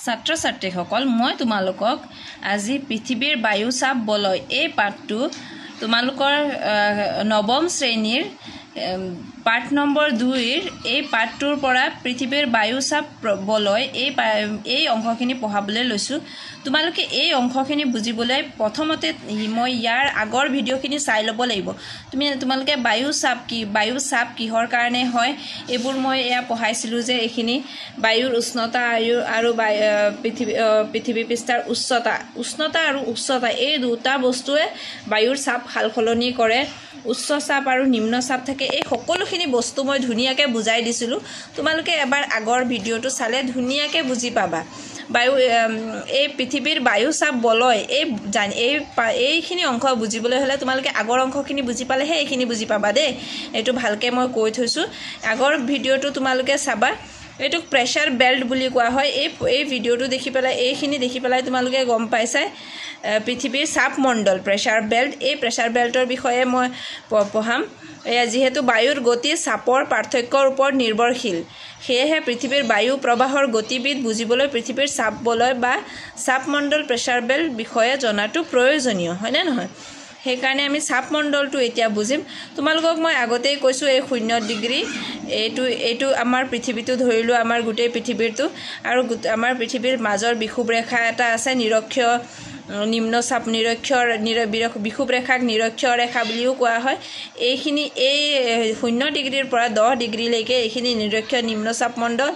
ছাত্ৰ ছাত্ৰীসকল মই তোমালোকক আজি পৃথিৱীৰ বায়ু চাপ বলয় এই পাঠটো তোমালোকৰ নৱম শ্ৰেণীৰ পাঠ নম্বৰ 2 এই পাঠটোৰ পৰা পৃথিৱীৰ বায়ু চাপ বলয় এই অংশখিনি পঢ়াবলৈ লৈছো তোমালোকে এই অংশখিনি বুজিবলৈ প্ৰথমতে মই ইয়াৰ আগৰ ভিডিঅ'খিনি চাই ল'ব লাগিব তোমালোকে বায়ু চাপ কিহৰ কাৰণে হয় এইবোৰ মই এয়া পঢ়াইছিলো যে এইখিনি বায়ুৰ উষ্ণতা আৰু পৃথিৱী পৃষ্ঠৰ উষ্ণতা আৰু উচ্চতা এই দুটা বস্তুৱে বায়ুৰ চাপ সালসলনি কৰে উচ্চ চাপ আৰু নিম্ন চাপ থাকে এই সকলোখিনি বস্তু মই ধুনিয়াকৈ বুজাই দিছিলো তোমালোকে এবাৰ আগৰ ভিডিঅ'টো চালে ধুনিয়াকৈ বুজি পাবা বায়ু এই পৃথিৱীৰ বায়ু চাপ বলয় এইখিনি অংশ বুজিবলৈ হ'লে তোমালোকে আগৰ অংশখিনি বুজি পালেহে এইখিনি বুজি পাবা দেই এইটো ভালকৈ মই কৈ থৈছো আগৰ ভিডিঅ'টো তোমালোকে চাবা এইটো প্ৰেছাৰ বেল্ট বুলি কোৱা হয় এই ভিডিঅ'টো দেখি পেলাই এইখিনি দেখি পেলাই তোমালোকে গম পাইছাই পৃথিৱীৰ চাপমণ্ডল প্ৰেছাৰ বেল্ট এই প্ৰেছাৰ বেল্টৰ বিষয়ে মই পঢ়াম এয়া যিহেতু বায়ুৰ গতি চাপৰ পাৰ্থক্যৰ ওপৰত নিৰ্ভৰশীল সেয়েহে পৃথিৱীৰ বায়ু প্ৰবাহৰ গতিবিধ বুজিবলৈ পৃথিৱীৰ চাপ বলয় বা চাপমণ্ডল প্ৰেছাৰ বেল্ট বিষয়ে জনাটো প্ৰয়োজনীয় হয়নে নহয় সেইকাৰণে আমি চাপমণ্ডলটো এতিয়া বুজিম তোমালোকক মই আগতেই কৈছো এই 0 ডিগ্ৰী এইটো আমাৰ পৃথিৱীটো ধৰিলো আমাৰ গোটেই পৃথিৱীৰটো আৰু আমাৰ পৃথিৱীৰ মাজৰ বিষুৱ ৰেখা এটা আছে নিৰক্ষ নিম্ন চাপ বিষুৱ ৰেখাক নিৰক্ষ ৰেখা বুলিও কোৱা হয় এইখিনি এই 0 ডিগ্ৰীৰ পৰা 10 ডিগ্ৰীলৈকে এইখিনি নিৰক্ষ নিম্ন চাপমণ্ডল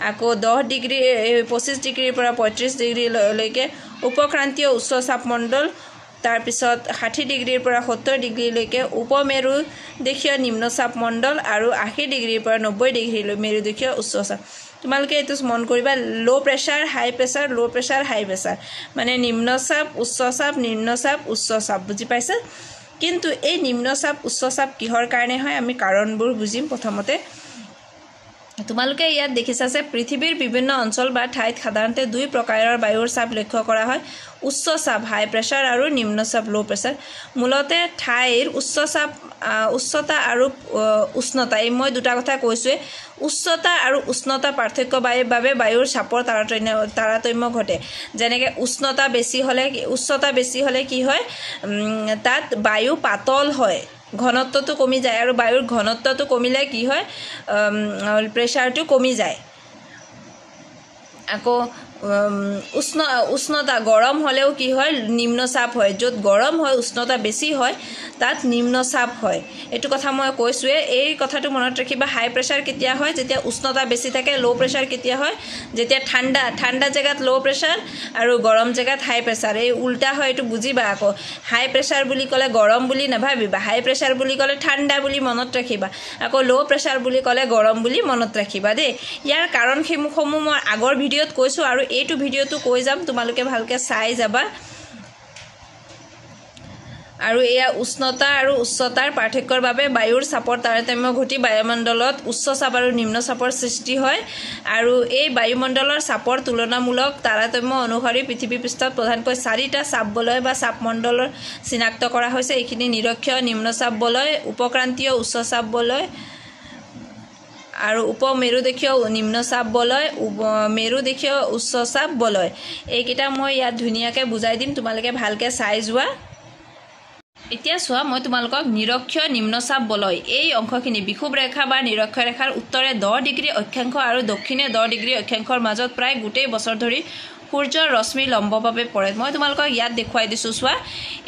আকৌ 10 ডিগ্ৰী 25 ডিগ্ৰীৰ পৰা 35 ডিগ্ৰীলৈকে উপক্ৰান্তীয় উচ্চ চাপমণ্ডল তাৰ পিছত 60 ডিগ্ৰীৰ পৰা 70 ডিগ্ৰীলৈকে উপমেৰু দেশীয় নিম্ন চাপমণ্ডল আৰু 80 ডিগ্ৰীৰ পৰা 90 ডিগ্ৰীলৈ মেৰুদেশীয় উচ্চ চাপ তোমালোকে এইটো মন কৰিবা লো প্ৰেছাৰ হাই প্ৰেছাৰ মানে নিম্ন চাপ উচ্চ চাপ বুজি পাইছা কিন্তু এই নিম্ন চাপ উচ্চ চাপ কিহৰ কাৰণে হয় আমি কাৰণবোৰ বুজিম প্ৰথমতে তোমালোকে ইয়াত দেখিছা যে পৃথিৱীৰ বিভিন্ন অঞ্চল বা ঠাইত সাধাৰণতে দুই প্ৰকাৰৰ বায়ুৰ চাপ লক্ষ্য কৰা হয় উচ্চ চাপ হাই প্ৰেছাৰ আৰু নিম্ন চাপ লো প্ৰেছাৰ মূলতে ঠাইৰ উচ্চতা আৰু উষ্ণতা এই মই দুটা কথা কৈছোৱে উচ্চতা আৰু উষ্ণতা পাৰ্থক্যৰ বাবে বায়ুৰ চাপৰ তাৰতম্য ঘটে যেনেকৈ উষ্ণতা বেছি হ'লে কি হয় তাত বায়ু পাতল হয় ঘনত্বটো কমি যায় আৰু বায়ুৰ ঘনত্বটো কমিলে কি হয় প্ৰেছাৰটো কমি যায় আকৌ উষ্ণতা গৰম হ'লেও কি হয় নিম্ন চাপ হয় য'ত গৰম হয় উষ্ণতা বেছি হয় তাত নিম্ন চাপ হয় এইটো কথা মই কৈছোৱে এই কথাটো মনত ৰাখিবা হাই প্ৰেছাৰ কেতিয়া হয় যেতিয়া উষ্ণতা বেছি থাকে লো প্ৰেছাৰ কেতিয়া হয় যেতিয়া ঠাণ্ডা জেগাত লো প্ৰেছাৰ আৰু গৰম জেগাত হাই প্ৰেছাৰ এই উল্টা হয় এইটো বুজিবা আকৌ হাই প্ৰেছাৰ বুলি ক'লে গৰম বুলি নাভাবিবা হাই প্ৰেছাৰ বুলি ক'লে ঠাণ্ডা বুলি মনত ৰাখিবা আকৌ লো প্ৰেছাৰ বুলি ক'লে গৰম বুলি মনত ৰাখিবা দেই ইয়াৰ কাৰণসমূহ মই আগৰ ভিডিঅ'ত কৈছো আৰু এইটো ভিডিঅ'টো কৈ যাম তোমালোকে ভালকৈ চাই যাবা আৰু এয়া উষ্ণতা আৰু উচ্চতাৰ পাৰ্থক্যৰ বাবে বায়ুৰ চাপৰ তাৰতম্য ঘটি বায়ুমণ্ডলত উচ্চ চাপ আৰু নিম্ন চাপৰ সৃষ্টি হয় আৰু এই বায়ুমণ্ডলৰ চাপৰ তুলনামূলক তাৰতম্য অনুসৰি পৃথিৱী পৃষ্ঠত প্ৰধানকৈ 4টা চাপ বলয় বা চাপমণ্ডলৰ চিনাক্ত কৰা হৈছে এইখিনি নিৰক্ষ নিম্ন চাপ বলয় উপক্ৰান্তীয় উচ্চ চাপ বলয় আৰু উপমেৰুদেশীয় নিম্ন চাপ বলয় মেৰুদেশীয় উচ্চ চাপ বলয় এইকেইটা মই ইয়াত ধুনীয়াকৈ বুজাই দিম তোমালোকে ভালকৈ চাই যোৱা এতিয়া চোৱা মই তোমালোকক নিৰক্ষ নিম্ন চাপ বলয় এই অংশখিনি বিষুৱ ৰেখা বা নিৰক্ষ ৰেখাৰ উত্তৰে 10 ডিগ্ৰী অক্ষাংশ আৰু দক্ষিণে 10 ডিগ্ৰী অক্ষাংশৰ মাজত প্ৰায় গোটেই বছৰ ধৰি সূৰ্যৰ ৰশ্মি লম্বভাৱে পৰে মই তোমালোকক ইয়াত দেখুৱাই দিছো চোৱা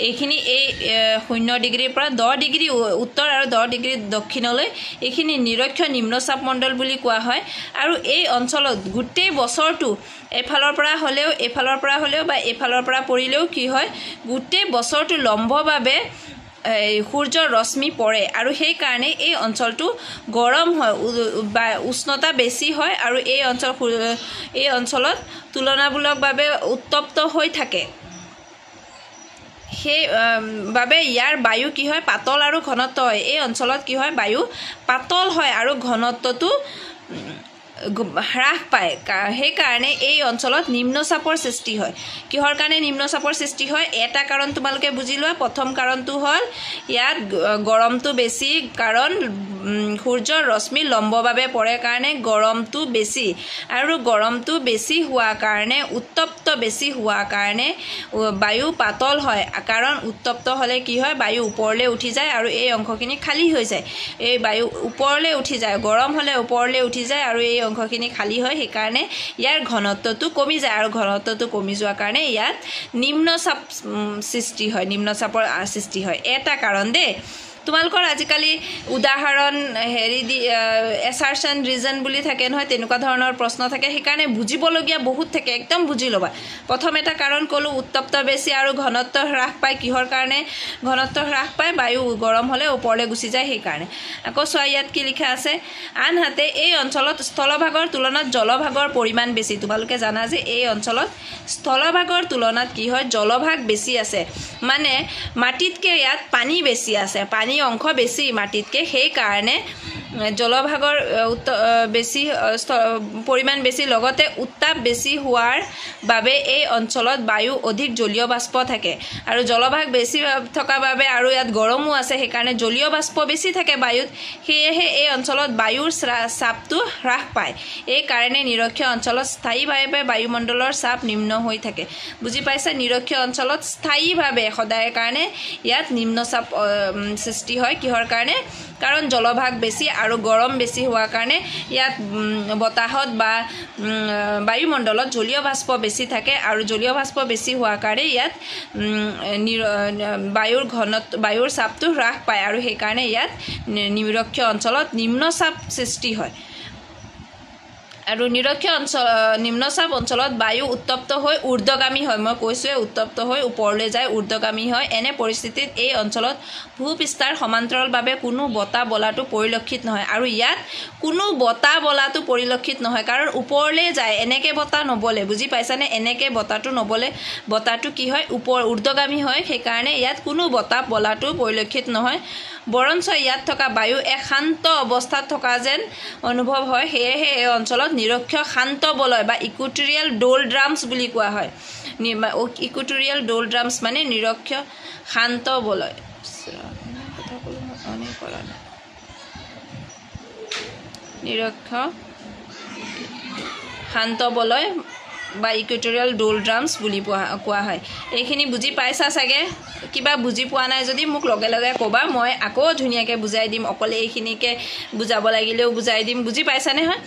এইখিনি এই 0 ডিগ্ৰীৰ পৰা 10 ডিগ্ৰী উত্তৰ আৰু 10 ডিগ্ৰী দক্ষিণলৈ এইখিনি নিৰক্ষ নিম্ন চাপমণ্ডল বুলি কোৱা হয় আৰু এই অঞ্চলত গোটেই বছৰটো এফালৰ পৰা হ'লেও বা এফালৰ পৰা পৰিলেও কি হয় গোটেই বছৰটো লম্বভাৱে সূৰ্যৰ ৰশ্মি পৰে আৰু সেই কাৰণে এই অঞ্চলটো গৰম হয় বা উষ্ণতা বেছি হয় আৰু এই অঞ্চলত তুলনামূলকভাৱে উত্তপ্ত হৈ থাকে সেই বাবে ইয়াৰ বায়ু কি হয় পাতল আৰু ঘনত্ব হয় এই অঞ্চলত কি হয় বায়ু পাতল হয় আৰু ঘনত্বটো হ্ৰাস পায় সেইকাৰণে এই অঞ্চলত নিম্নচাপৰ সৃষ্টি হয় কিহৰ কাৰণে নিম্নচাপৰ সৃষ্টি হয় এটা কাৰণ তোমালোকে বুজি লোৱা প্ৰথম কাৰণটো হ'ল ইয়াত গৰমটো বেছি কাৰণ সূৰ্যৰ ৰশ্মি লম্বভাৱে পৰে কাৰণে গৰমটো বেছি আৰু গৰমটো বেছি হোৱা কাৰণে উত্তপ্ত বেছি হোৱা কাৰণে বায়ু পাতল হয় কাৰণ উত্তপ্ত হ'লে কি হয় বায়ু ওপৰলৈ উঠি যায় আৰু এই অংশখিনি খালী হৈ যায় এই বায়ু ওপৰলৈ উঠি যায় গৰম হ'লে ওপৰলৈ উঠি যায় আৰু এই অংশখিনি খালী হয় সেইকাৰণে ইয়াৰ ঘনত্বটো কমি যায় আৰু ঘনত্বটো কমি যোৱাৰ কাৰণে ইয়াত নিম্নচাপ সৃষ্টি হয় নিম্নচাপৰ সৃষ্টি হয় এটা কাৰণ দেই তোমালোকৰ আজিকালি উদাহৰণ হেৰি এছাৰশ্যন ৰিজন বুলি থাকে নহয় তেনেকুৱা ধৰণৰ প্ৰশ্ন থাকে সেইকাৰণে বুজিবলগীয়া বহুত থাকে একদম বুজি ল'বা প্ৰথম এটা কাৰণ ক'লো উত্তপ্ত বেছি আৰু ঘনত্ব হ্ৰাস পায় কিহৰ কাৰণে ঘনত্ব হ্ৰাস পায় বায়ু গৰম হ'লে ওপৰলৈ গুচি যায় সেইকাৰণে আকৌ চোৱা ইয়াত কি লিখা আছে আনহাতে এই অঞ্চলত স্থলভাগৰ তুলনাত জলভাগৰ পৰিমাণ বেছি তোমালোকে জানা যে এই অঞ্চলত স্থলভাগৰ তুলনাত কি হয় জলভাগ বেছি আছে মানে মাটিতকৈ ইয়াত পানী বেছি আছে পানী অংশ বেছি মাটিতকৈ সেইকাৰণে জলভাগৰ বেছি পৰিমাণ বেছি লগতে উত্তাপ বেছি হোৱাৰ বাবে এই অঞ্চলত বায়ু অধিক জলীয় বাষ্প থাকে আৰু জলভাগ বেছি থকাৰ বাবে আৰু ইয়াত গৰমো আছে সেইকাৰণে জলীয় বাষ্প বেছি থাকে বায়ুত সেয়েহে এই অঞ্চলত বায়ুৰ চাপটো হ্ৰাস পায় এই কাৰণে নিৰক্ষীয় অঞ্চলত স্থায়ীভাৱে বায়ুমণ্ডলৰ চাপ নিম্ন হৈ থাকে বুজি পাইছা নিৰক্ষীয় অঞ্চলত স্থায়ীভাৱে সদায় কাৰণে ইয়াত নিম্নচাপ সৃষ্টি হয় কিহৰ কাৰণে কাৰণ জলভাগ বেছি আৰু গৰম বেছি হোৱাৰ কাৰণে ইয়াত বতাহত বা বায়ুমণ্ডলত জলীয় বাষ্প বেছি থাকে আৰু জলীয় বাষ্প বেছি হোৱাৰ কাৰণে ইয়াত বায়ুৰ চাপটো হ্ৰাস পায় আৰু সেইকাৰণে ইয়াত নিৰক্ষীয় অঞ্চলত নিম্নচাপ সৃষ্টি হয় আৰু নিম্নচাপ অঞ্চলত বায়ু উত্তপ্ত হৈ ঊৰ্ধ্বগামী হয় মই কৈছোৱে উত্তপ্ত হৈ ওপৰলৈ যায় ঊৰ্ধ্বগামী হয় এনে পৰিস্থিতিত এই অঞ্চলত ভূপৃষ্ঠৰ সমান্তৰালভাৱে কোনো বতাহ বলাটো পৰিলক্ষিত নহয় আৰু ইয়াত কোনো বতাহ বলাটো পৰিলক্ষিত নহয় কাৰণ ওপৰলৈ যায় এনেকৈ বতাহ নবলে বুজি পাইছানে এনেকৈ বতাহটো নবলে বতাহটো কি হয় ঊৰ্ধ্বগামী হয় সেইকাৰণে ইয়াত কোনো বতাহ বলাটো পৰিলক্ষিত নহয় বৰঞ্চ ইয়াত থকা বায়ু এক শান্ত অৱস্থাত থকা যেন অনুভৱ হয় সেয়েহে এই অঞ্চলত নিৰক্ষীয় শান্ত বলয় বা ইকুৱেটৰিয়েল ডোলড্ৰামছ বুলি কোৱা হয় ইকুৱেটৰিয়েল ডোলড্ৰামছ মানে নিৰক্ষীয় শান্ত বলয় নিৰক্ষীয় শান্ত বলয় বা ইকুৱেটৰিয়েল ডোলড্ৰামছ বুলি কোৱা হয় এইখিনি বুজি পাইছা চাগে কিবা বুজি পোৱা নাই যদি মোক লগে লগে ক'বা মই আকৌ ধুনীয়াকৈ বুজাই দিম অকলে এইখিনিকে বুজাব লাগিলেও বুজাই দিম বুজি পাইছানে হয়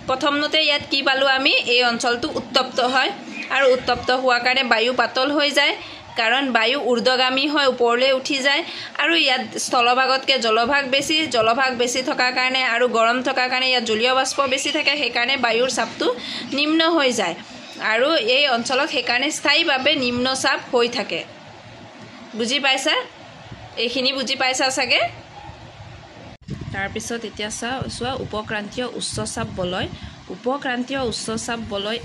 প্ৰথমতে ইয়াত কি পালোঁ আমি এই অঞ্চলটো উত্তপ্ত হয় আৰু উত্তপ্ত হোৱাৰ কাৰণে বায়ু পাতল হৈ যায় কাৰণ বায়ু ঊৰ্ধ্বগামী হয় ওপৰলৈ উঠি যায় আৰু ইয়াত স্থলভাগতকৈ জলভাগ বেছি থকাৰ কাৰণে আৰু গৰম থকাৰ কাৰণে ইয়াত জলীয় বাষ্প বেছি থাকে সেইকাৰণে বায়ুৰ চাপটো নিম্ন হৈ যায় আৰু এই অঞ্চলত সেইকাৰণে স্থায়ীভাৱে নিম্নচাপ হৈ থাকে বুজি পাইছা এইখিনি বুজি পাইছা চাগে তাৰপিছত এতিয়া চোৱা উপক্ৰান্তীয় উচ্চচাপ বলয়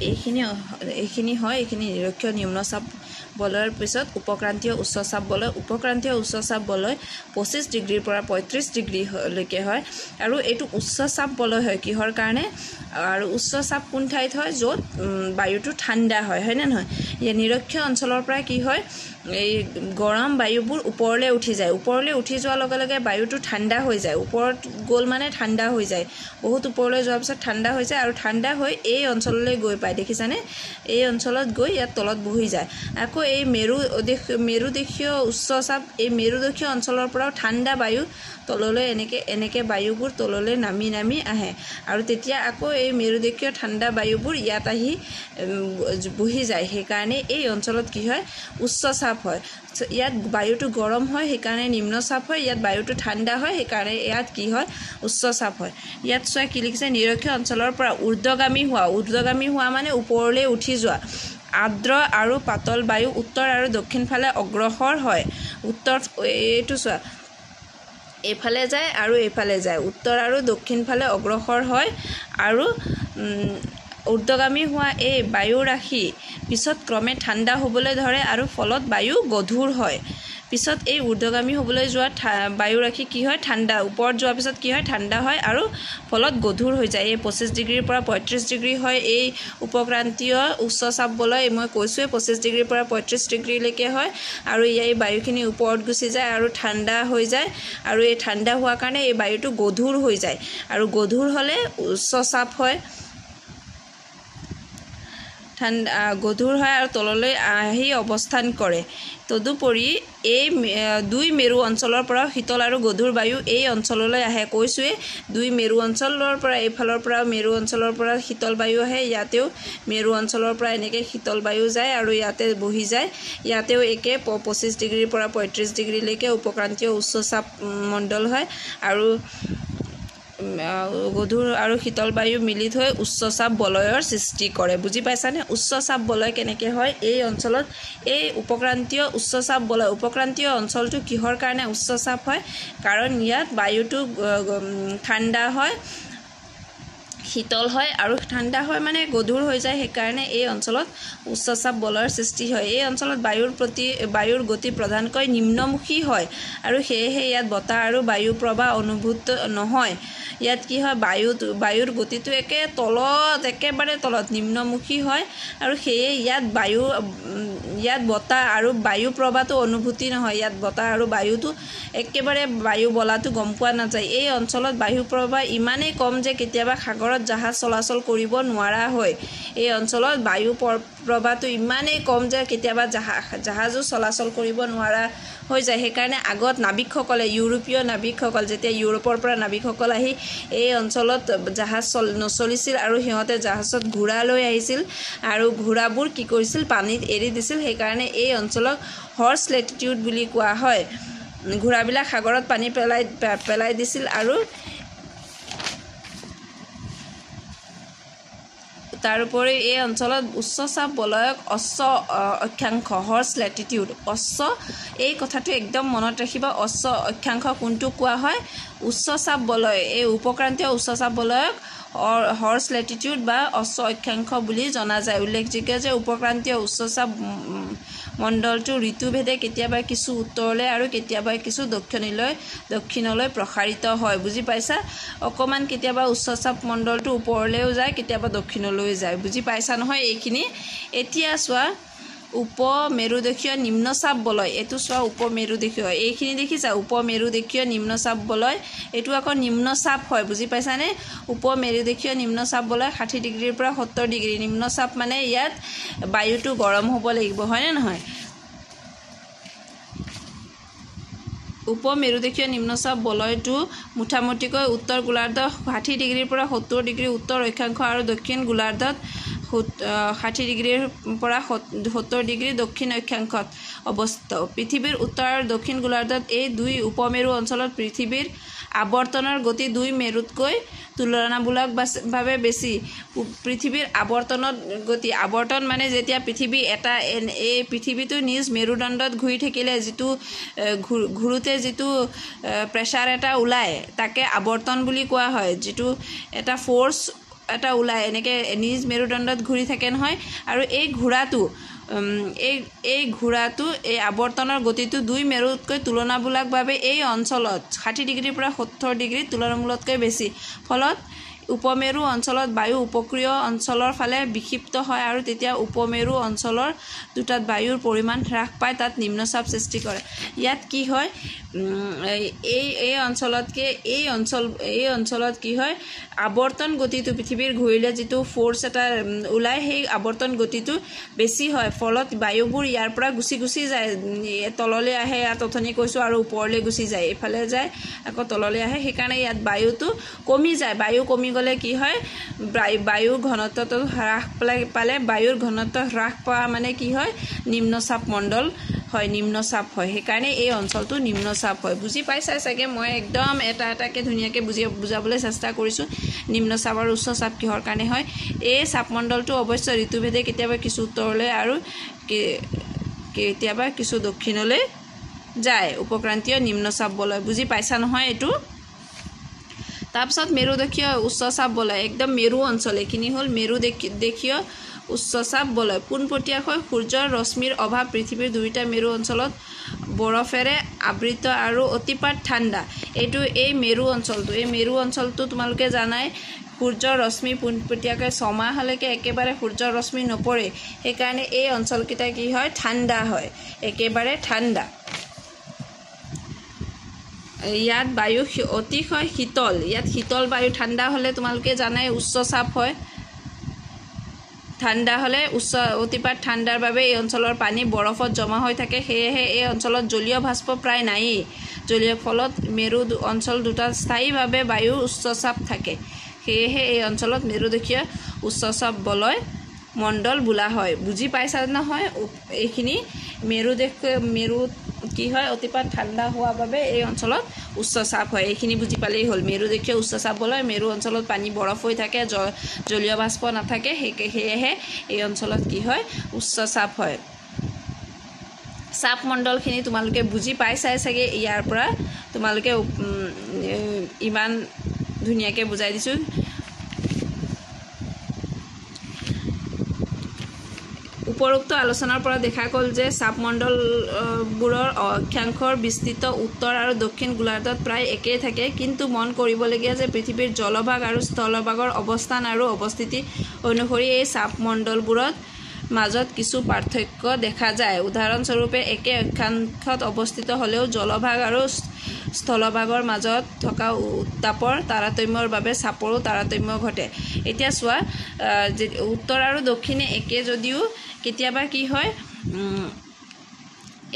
এইখিনি হয় এইখিনি নিৰক্ষীয় নিম্নচাপ বলয়ৰ পিছত উপক্ৰান্তীয় উচ্চচাপ বলয় 25 ডিগ্ৰীৰ পৰা 35 ডিগ্ৰীলৈকে হয় আৰু এইটো উচ্চচাপ বলয় হয় কিহৰ কাৰণে আৰু উচ্চচাপ কোন ঠাইত হয় য'ত বায়ুটো ঠাণ্ডা হয়নে নহয় ইয়াৰ নিৰক্ষীয় অঞ্চলৰ পৰা কি হয় এই গৰম বায়ুবোৰ ওপৰলৈ উঠি যায় ওপৰলৈ উঠি যোৱাৰ লগে লগে বায়ুটো ঠাণ্ডা হৈ যায় ওপৰত গ'ল মানে ঠাণ্ডা হৈ যায় বহুত ওপৰলৈ যোৱাৰ পিছত ঠাণ্ডা হৈ যায় আৰু ঠাণ্ডা হৈ এই অঞ্চললৈ গৈ পায় দেখিছানে এই অঞ্চলত গৈ ইয়াত তলত বহি যায় আকৌ এই মেৰুদেশীয় উচ্চচাপ এই মেৰুদেশীয় অঞ্চলৰ পৰাও ঠাণ্ডা বায়ু তললৈ এনেকৈ বায়ুবোৰ তললৈ নামি আহে আৰু তেতিয়া আকৌ এই মেৰুদেশীয় ঠাণ্ডা বায়ুবোৰ ইয়াত আহি বহি যায় সেইকাৰণে এই অঞ্চলত কি হয় উচ্চচাপ হয় ইয়াত বায়ুটো গৰম হয় সেইকাৰণে নিম্নচাপ হয় ইয়াত বায়ুটো ঠাণ্ডা হয় সেইকাৰণে ইয়াত কি হয় উচ্চচাপ হয় ইয়াত চোৱা কি লিখিছে নিৰক্ষীয় অঞ্চলৰ পৰা ঊৰ্ধ্বগামী হোৱা মানে ওপৰলৈ উঠি যোৱা আৰ্দ্ৰ আৰু পাতল বায়ু উত্তৰ আৰু দক্ষিণ ফালে অগ্ৰসৰ হয় এইটো চোৱা এইফালে যায় আৰু এইফালে যায় উত্তৰ আৰু দক্ষিণ ফালে অগ্ৰসৰ হয় আৰু ঊৰ্ধ্বগামী হোৱা এই বায়ু ৰাশি পিছত ক্ৰমে ঠাণ্ডা হ'বলৈ ধৰে আৰু ফলত বায়ু গধুৰ হয় পিছত এই ঊৰ্ধ্বগামী হ'বলৈ যোৱা বায়ুৰাশি কি হয় ঠাণ্ডা ওপৰত যোৱাৰ পিছত কি হয় ঠাণ্ডা হয় আৰু ফলত গধুৰ হৈ যায় এই 25 ডিগ্ৰীৰ পৰা 35 ডিগ্ৰী হয় এই উপক্ৰান্তীয় উচ্চ চাপ বলয় মই কৈছোৱে 25 ডিগ্ৰীৰ পৰা 35 ডিগ্ৰীলৈকে হয় আৰু এই বায়ুখিনি ওপৰত গুচি যায় আৰু ঠাণ্ডা হৈ যায় আৰু এই ঠাণ্ডা হোৱাৰ কাৰণে এই বায়ুটো গধুৰ হৈ যায় আৰু গধুৰ হ'লে উচ্চ চাপ হয় ঠাণ্ডা গধুৰ হয় আৰু তললৈ আহি অৱস্থান কৰে তদুপৰি এই দুই মেৰু অঞ্চলৰ পৰা শীতল আৰু গধুৰ বায়ু এই অঞ্চললৈ আহে কৈছোৱে দুই মেৰু অঞ্চলৰ পৰা এইফালৰ পৰা মেৰু অঞ্চলৰ পৰা শীতল বায়ু আহে ইয়াতেও মেৰু অঞ্চলৰ পৰা এনেকৈ শীতল বায়ু যায় আৰু ইয়াতে বহি যায় ইয়াতেও একে 25 ডিগ্ৰীৰ পৰা 35 ডিগ্ৰীলৈকে উপক্ৰান্তীয় উচ্চ চাপ মণ্ডল হয় আৰু গধুৰ আৰু শীতল বায়ু মিলিত হৈ উচ্চ চাপ বলয়ৰ সৃষ্টি কৰে বুজি পাইছানে উচ্চ চাপ বলয় কেনেকৈ হয় এই অঞ্চলত এই উপক্ৰান্তীয় উচ্চ চাপ বলয় উপক্ৰান্তীয় অঞ্চলটো কিহৰ কাৰণে উচ্চ চাপ হয় কাৰণ ইয়াত বায়ুটো ঠাণ্ডা হয় শীতল হয় আৰু ঠাণ্ডা হয় মানে গধুৰ হৈ যায় সেইকাৰণে এই অঞ্চলত উচ্চ চাপ বলয়ৰ সৃষ্টি হয় এই অঞ্চলত বায়ুৰ গতি প্ৰধানকৈ নিম্নমুখী হয় আৰু সেয়েহে ইয়াত বতাহ আৰু বায়ু প্ৰবাহ অনুভূত নহয় ইয়াত কি হয় বায়ুৰ গতিটো একেবাৰে তলত নিম্নমুখী হয় আৰু সেয়ে ইয়াত বতাহ আৰু বায়ু প্ৰবাহটো অনুভূতি নহয় ইয়াত বতাহ আৰু বায়ুটো একেবাৰে বায়ু বলাটো গম পোৱা নাযায় এই অঞ্চলত বায়ু প্ৰবাহ ইমানেই কম যে কেতিয়াবা সাগৰত জাহাজ চলাচল কৰিব নোৱাৰা হয় এই অঞ্চলত বায়ু প্ৰবাহটো ইমানেই কম যে কেতিয়াবা জাহাজো চলাচল কৰিব নোৱাৰা হৈ যায় সেইকাৰণে আগত নাবিকসকলে ইউৰোপীয় নাবিকসকল যেতিয়া ইউৰোপৰ পৰা নাবিকসকল আহি এই অঞ্চলত জাহাজ নচলিছিল আৰু সিহঁতে জাহাজত ঘোঁৰা লৈ আহিছিল আৰু ঘোঁৰাবোৰ কি কৰিছিল পানীত এৰি দিছিল সেইকাৰণে এই অঞ্চলক হৰ্চ লেটিটিউড বুলি কোৱা হয় ঘোঁৰাবিলাক সাগৰত পানী পেলাই দিছিল আৰু তাৰোপৰি এই অঞ্চলত উচ্চ চাপ বলয়ক অশ্ব অক্ষাংশ হৰ্চ লেটিটিউড অশ্ব এই কথাটো একদম মনত ৰাখিবা অশ্ব অক্ষাংশ কোনটো কোৱা হয় উচ্চ চাপ বলয় এই উপক্ৰান্তীয় উচ্চ চাপ বলয়ক হৰ্চ লেটিটিউড বা অশ্ব অক্ষাংশ বুলি জনা যায় উল্লেখযোগ্য যে উপক্ৰান্তীয় উচ্চ চাপ মণ্ডলটো ঋতুভেদে কেতিয়াবা কিছু উত্তৰলৈ আৰু কেতিয়াবা কিছু দক্ষিণলৈ প্ৰসাৰিত হয় বুজি পাইছা অকমান কেতিয়াবা উচ্চ চাপ মণ্ডলটো ওপৰলৈও যায় কেতিয়াবা দক্ষিণলৈ যায় বুজি পাইছা নহয় এইখিনি এতিয়া চোৱা উপমেৰুদেশীয় নিম্নচাপ বলয় এইটো চোৱা উপমেৰুদেশীয় এইখিনি দেখিছা উপমেৰুদেশীয় নিম্নচাপ বলয় এইটো আকৌ নিম্নচাপ হয় বুজি পাইছানে উপমেৰুদেশীয় নিম্নচাপ বলয় 60 ডিগ্ৰীৰ পৰা 70 ডিগ্ৰী নিম্নচাপ মানে ইয়াত বায়ুটো গৰম হ'ব লাগিব হয়নে নহয় উপমেৰুদেশীয় নিম্নচাপ বলয়টো মুঠামুঠিকৈ উত্তৰ গোলাৰ্ধ 60 ডিগ্ৰীৰ পৰা 70 ডিগ্ৰী উত্তৰ অক্ষাংশ আৰু দক্ষিণ গোলাৰ্ধত 60 ডিগ্ৰীৰ পৰা 70 ডিগ্ৰী দক্ষিণ অক্ষাংশত অৱস্থিত পৃথিৱীৰ উত্তৰ আৰু দক্ষিণ গোলাৰ্ধত এই দুই উপমেৰু অঞ্চলত পৃথিৱীৰ আৱৰ্তনৰ গতি দুই মেৰুতকৈ তুলনামূলকভাৱে বেছি পৃথিৱীৰ আৱৰ্তনৰ গতি আৱৰ্তন মানে যেতিয়া পৃথিৱী এই পৃথিৱীটো নিজ মেৰুদণ্ডত ঘূৰি থাকিলে যিটো ঘূৰোতে যিটো প্ৰেছাৰ এটা ওলায় তাকে আৱৰ্তন বুলি কোৱা হয় যিটো এটা ফ'ৰ্চ এটা ওলায় এনেকৈ নিজ মেৰুদণ্ডত ঘূৰি থাকে নহয় আৰু এই ঘোঁৰাটো এই আৱৰ্তনৰ গতিটো দুই মেৰুতকৈ তুলনামূলকভাৱে এই অঞ্চলত 60 ডিগ্ৰীৰ পৰা 70 ডিগ্ৰী তুলনামূলককৈ বেছি ফলত উপমেৰু অঞ্চলত বায়ু উপকূলীয় অঞ্চলৰ ফালে বিক্ষিপ্ত হয় আৰু তেতিয়া উপমেৰু অঞ্চলৰ দুটাত বায়ুৰ পৰিমাণ হ্ৰাস পায় তাত নিম্নচাপ সৃষ্টি কৰে ইয়াত কি হয় এই অঞ্চলত কি হয় আৱৰ্তন গতিটো পৃথিৱীৰ ঘূৰিলে যিটো ফ'ৰ্চ এটা ওলায় সেই আৱৰ্তন গতিটো বেছি হয় ফলত বায়ুবোৰ ইয়াৰ পৰা গুচি যায় তললৈ আহে ইয়াত অথনি কৈছোঁ আৰু ওপৰলৈ গুচি যায় এইফালে যায় আকৌ তললৈ আহে সেইকাৰণে ইয়াত বায়ুটো কমি যায় বায়ু কমি গ'লে কি হয় বায়ুৰ ঘনত্বটো হ্ৰাস পালে বায়ুৰ ঘনত্ব হ্ৰাস পোৱা মানে কি হয় নিম্নচাপ মণ্ডল হয় নিম্নচাপ হয় সেইকাৰণে এই অঞ্চলটো নিম্নচাপ হয় বুজি পাইছা চাগে মই একদম এটাকৈ ধুনীয়াকৈ বুজাবলৈ চেষ্টা কৰিছোঁ নিম্নচাপ আৰু উচ্চ চাপ কিহৰ কাৰণে হয় এই চাপমণ্ডলটো অৱশ্যে ঋতুভেদে কেতিয়াবা কিছু উত্তৰলৈ আৰু কেতিয়াবা কিছু দক্ষিণলৈ যায় উপক্ৰান্তীয় নিম্নচাপ বলয় বুজি পাইছা নহয় এইটো তাৰপিছত মেৰুদেশীয় উচ্চ চাপ বলয় একদম মেৰু অঞ্চল এইখিনি হ'ল মেৰুদেশীয় উচ্চচাপ বলয় পোনপটীয়াকৈ সূৰ্যৰ ৰশ্মিৰ অভাৱ পৃথিৱীৰ দুয়োটা মেৰু অঞ্চলত বৰফেৰে আবৃত আৰু অতিপাত ঠাণ্ডা এই মেৰু অঞ্চলটো তোমালোকে জানাই সূৰ্যৰ ৰশ্মি পোনপটীয়াকৈ 6 মাহলৈকে একেবাৰে সূৰ্যৰ ৰশ্মি নপৰে সেইকাৰণে এই অঞ্চলকেইটা কি হয় ঠাণ্ডা হয় একেবাৰে ঠাণ্ডা ইয়াত বায়ু অতিশয় শীতল ইয়াত শীতল বায়ু ঠাণ্ডা হ'লে তোমালোকে জানাই উচ্চচাপ হয় ঠাণ্ডা হ'লে অতিপাত ঠাণ্ডাৰ বাবে এই অঞ্চলৰ পানী বৰফত জমা হৈ থাকে সেয়েহে এই অঞ্চলত জলীয় বাষ্প প্ৰায় নায়েই জলীয় ফলত মেৰু অঞ্চল দুটা স্থায়ীভাৱে বায়ু উচ্চচাপ থাকে সেয়েহে এই অঞ্চলত মেৰুদেশীয় উচ্চচাপ বলয় মণ্ডল বোলা হয় বুজি পাইছা নহয় এইখিনি মেৰু কি হয় অতিপাত ঠাণ্ডা হোৱাৰ বাবে এই অঞ্চলত উচ্চচাপ হয় এইখিনি বুজি পালেই হ'ল মেৰুদেশীয় উচ্চচাপ বলয় মেৰু অঞ্চলত পানী বৰফ হৈ থাকে জলীয় বাষ্প নাথাকে সেয়েহে এই অঞ্চলত কি হয় উচ্চচাপ হয় চাপ মণ্ডলখিনি তোমালোকে বুজি পাইছাই চাগে ইয়াৰ পৰা তোমালোকে ইমান ধুনীয়াকৈ বুজাই দিছোঁ উপৰোক্ত আলোচনাৰ পৰা দেখা গ'ল যে চাপমণ্ডলবোৰৰ অক্ষাংশৰ বিস্তৃত উত্তৰ আৰু দক্ষিণ গোলাৰ্ধত প্ৰায় একেই থাকে কিন্তু মন কৰিবলগীয়া যে পৃথিৱীৰ জলভাগ আৰু স্থলভাগৰ অৱস্থান আৰু অৱস্থিতি অনুসৰি এই চাপমণ্ডলবোৰত মাজত কিছু পাৰ্থক্য দেখা যায় উদাহৰণস্বৰূপে একে অক্ষাংশত অৱস্থিত হ'লেও জলভাগ আৰু স্থলভাগৰ মাজত থকা উত্তাপৰ তাৰতম্যৰ বাবে চাপৰো তাৰতম্য ঘটে এতিয়া চোৱা উত্তৰ আৰু দক্ষিণে একে যদিও কেতিয়াবা কি হয়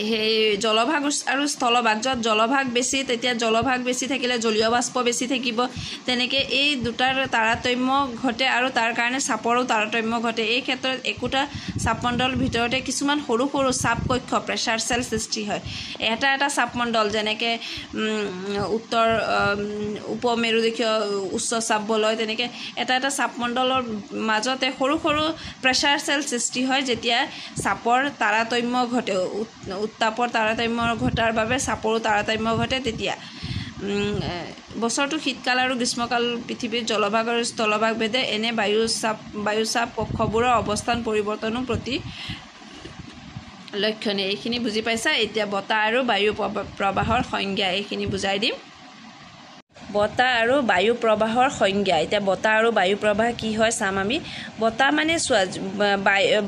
সেই জলভাগ আৰু স্থলভাগ য'ত জলভাগ বেছি তেতিয়া জলভাগ বেছি থাকিলে জলীয় বাষ্প বেছি থাকিব তেনেকৈ এই দুটাৰ তাৰতম্য ঘটে আৰু তাৰ কাৰণে চাপৰো তাৰতম্য ঘটে এই ক্ষেত্ৰত একোটা চাপমণ্ডলৰ ভিতৰতে কিছুমান সৰু সৰু চাপকক্ষ প্ৰেছাৰ চেল সৃষ্টি হয় এটা চাপমণ্ডল যেনেকৈ উত্তৰ উপমেৰুদেশীয় উচ্চ চাপ বলয় তেনেকৈ এটা চাপমণ্ডলৰ মাজতে সৰু সৰু প্ৰেছাৰ চেল সৃষ্টি হয় যেতিয়া চাপৰ তাৰতম্য ঘটে উত্তাপৰ তাৰতম্য ঘটাৰ বাবে চাপৰো তাৰতম্য ঘটে তেতিয়া বছৰটো শীতকাল আৰু গ্ৰীষ্মকাল পৃথিৱীৰ জলভাগ আৰু স্থলভাগ ভেদে এনে বায়ুচাপ কক্ষবোৰৰ অৱস্থান পৰিৱৰ্তনো প্ৰতি লক্ষণীয় এইখিনি বুজি পাইছা এতিয়া বতাহ আৰু বায়ু প্ৰবাহৰ সংজ্ঞা এইখিনি বুজাই দিম বতাহ আৰু বায়ু প্ৰবাহৰ সংজ্ঞা এতিয়া বতাহ আৰু বায়ু প্ৰবাহ কি হয় চাম আমি বতাহ মানে চোৱা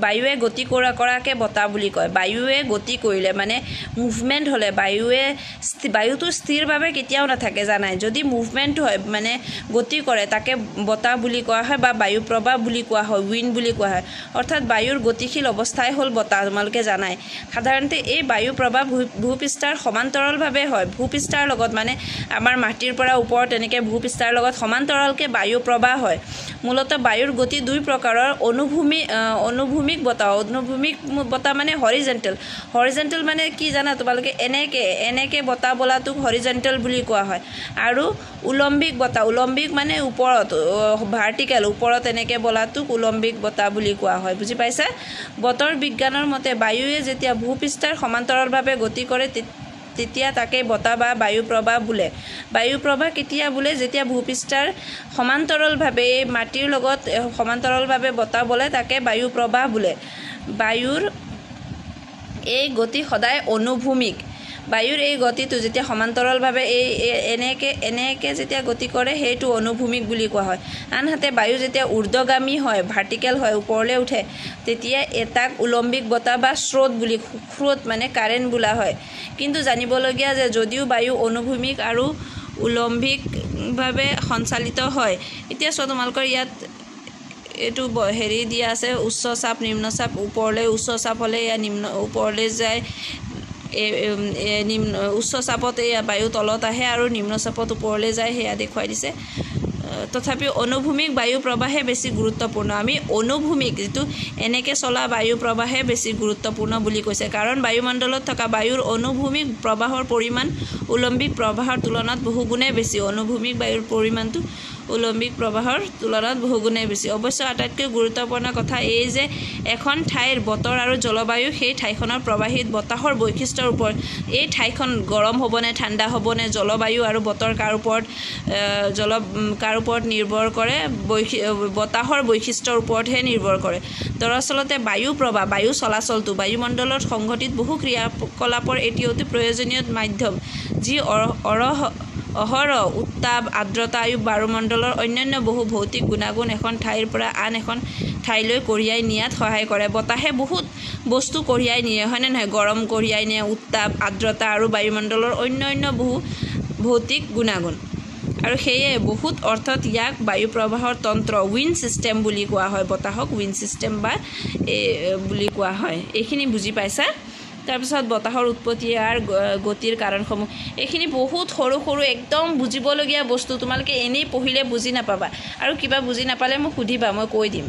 বায়ুৱে গতি কৰাকে বতাহ বুলি কয় বায়ুৱে গতি কৰিলে মানে মুভমেণ্ট হ'লে বায়ুটো স্থিৰভাৱে কেতিয়াও নাথাকে জানাই যদি মুভমেণ্ট হয় মানে গতি কৰে তাকে বতাহ বুলি কোৱা হয় বা বায়ু প্ৰবাহ বুলি কোৱা হয় উইণ্ড বুলি কোৱা হয় অৰ্থাৎ বায়ুৰ গতিশীল অৱস্থাই হ'ল বতাহ তোমালোকে জানাই সাধাৰণতে এই বায়ু প্ৰবাহ ভূপৃষ্ঠৰ সমান্তৰালভাৱে হয় ভূপৃষ্ঠৰ লগত মানে আমাৰ মাটিৰ পৰা ওপৰত তেনেকৈ ভূপৃষ্ঠৰ লগত সমান্তৰালকৈ বায়ু প্ৰবাহ হয় মূলতঃ বায়ুৰ গতি দুই প্ৰকাৰৰ অনুভূমিক বতাহ মানে হৰিজেণ্টেল মানে কি জানা তোমালোকে এনেকৈ বতাহ বলাটোক হৰিজেণ্টেল বুলি কোৱা হয় আৰু উলম্বিক মানে ওপৰত ভাৰ্টিকেল ওপৰত এনেকৈ বলাটোক উলম্বিক বতাহ বুলি কোৱা হয় বুজি পাইছা বতৰ বিজ্ঞানৰ মতে বায়ুৱে যেতিয়া ভূপৃষ্ঠৰ সমান্তৰালভাৱে গতি কৰে তেতিয়া তাকে বতাহ বা বায়ু প্ৰবাহ বোলে বায়ু প্ৰবাহ কেতিয়া বোলে যেতিয়া ভূপৃষ্ঠৰ সমান্তৰালভাৱে মাটিৰ লগত সমান্তৰালভাৱে বতাহ বলে তাকে বায়ু প্ৰবাহ বোলে বায়ুৰ এই গতি সদায় অনুভূমিক বায়ুৰ এই গতিটো যেতিয়া সমান্তৰালভাৱে এনেকৈ যেতিয়া গতি কৰে সেইটো অনুভূমিক বুলি কোৱা হয় আনহাতে বায়ু যেতিয়া ঊৰ্ধ্বগামী হয় ভাৰ্টিকেল হয় ওপৰলৈ উঠে তেতিয়া এটাক উলম্বিক বতাহ বা স্ৰোত মানে কাৰেণ্ট বোলা হয় কিন্তু জানিবলগীয়া যে যদিও বায়ু অনুভূমিক আৰু উলম্বিকভাৱে সঞ্চালিত হয় এতিয়া চোৱা তোমালোকৰ ইয়াত এইটো হেৰি দিয়া আছে উচ্চ চাপ নিম্ন চাপ ওপৰলৈ উচ্চ চাপ হ'লে এয়া নিম্ন ওপৰলৈ যায় উচ্চ চাপত এই বায়ু তলত আহে আৰু নিম্ন চাপত ওপৰলৈ যায় সেয়া দেখুৱাই দিছে তথাপিও অনুভূমিক বায়ু প্ৰবাহে বেছি গুৰুত্বপূৰ্ণ আমি অনুভূমিক যিটো এনেকৈ চলা বায়ু প্ৰবাহে বেছি গুৰুত্বপূৰ্ণ বুলি কৈছে কাৰণ বায়ুমণ্ডলত থকা বায়ুৰ অনুভূমিক প্ৰবাহৰ পৰিমাণ উলম্বিক প্ৰবাহৰ তুলনাত বহুগুণে বেছি অনুভূমিক বায়ুৰ পৰিমাণটো উলম্বিক প্ৰবাহৰ তুলনাত বহুগুণে বেছি। অৱশ্য আটাইতকৈ গুৰুত্বপূৰ্ণ কথা এই যে এখন ঠাইৰ বতৰ আৰু জলবায়ু সেই ঠাইখনৰ প্ৰবাহিত বতাহৰ বৈশিষ্ট্যৰ ওপৰত, এই ঠাইখন গৰম হ'বনে ঠাণ্ডা হ'বনে, জলবায়ু আৰু বতৰ কাৰ ওপৰত নিৰ্ভৰ কৰে, বতাহৰ বৈশিষ্ট্যৰ ওপৰতহে নিৰ্ভৰ কৰে। দৰাচলতে বায়ু প্ৰবাহ, বায়ু চলাচলটো বায়ুমণ্ডলত সংঘটিত বহু ক্ৰিয়াকলাপৰ এটি অতি প্ৰয়োজনীয় মাধ্যম, যি অহৰহ উত্তাপ, আৰ্দ্ৰতা আৰু বায়ুমণ্ডলৰ অন্যান্য বহু ভৌতিক গুণাগুণ এখন ঠাইৰ পৰা আন এখন ঠাইলৈ কঢ়িয়াই নিয়াত সহায় কৰে। বতাহে বহুত বস্তু কঢ়িয়াই নিয়ে, হয়নে নহয়? গৰম কঢ়িয়াই নিয়ে, উত্তাপ, আৰ্দ্ৰতা আৰু বায়ুমণ্ডলৰ অন্যান্য বহু ভৌতিক গুণাগুণ। আৰু সেয়ে বহুত অৰ্থত ইয়াক বায়ু প্ৰবাহৰ তন্ত্ৰ, উইণ্ড ছিষ্টেম বুলি কোৱা হয়। বতাহক উইণ্ড ছিষ্টেম বুলি কোৱা হয়। এইখিনি বুজি পাইছা? তাৰপিছত বতাহৰ উৎপত্তি আৰু গতিৰ কাৰণসমূহ, এইখিনি বহুত সৰু সৰু একদম বুজিবলগীয়া বস্তু। তোমালোকে এনেই পঢ়িলে বুজি নাপাবা, আৰু কিবা বুজি নাপালে মোক সুধিবা, মই কৈ দিম।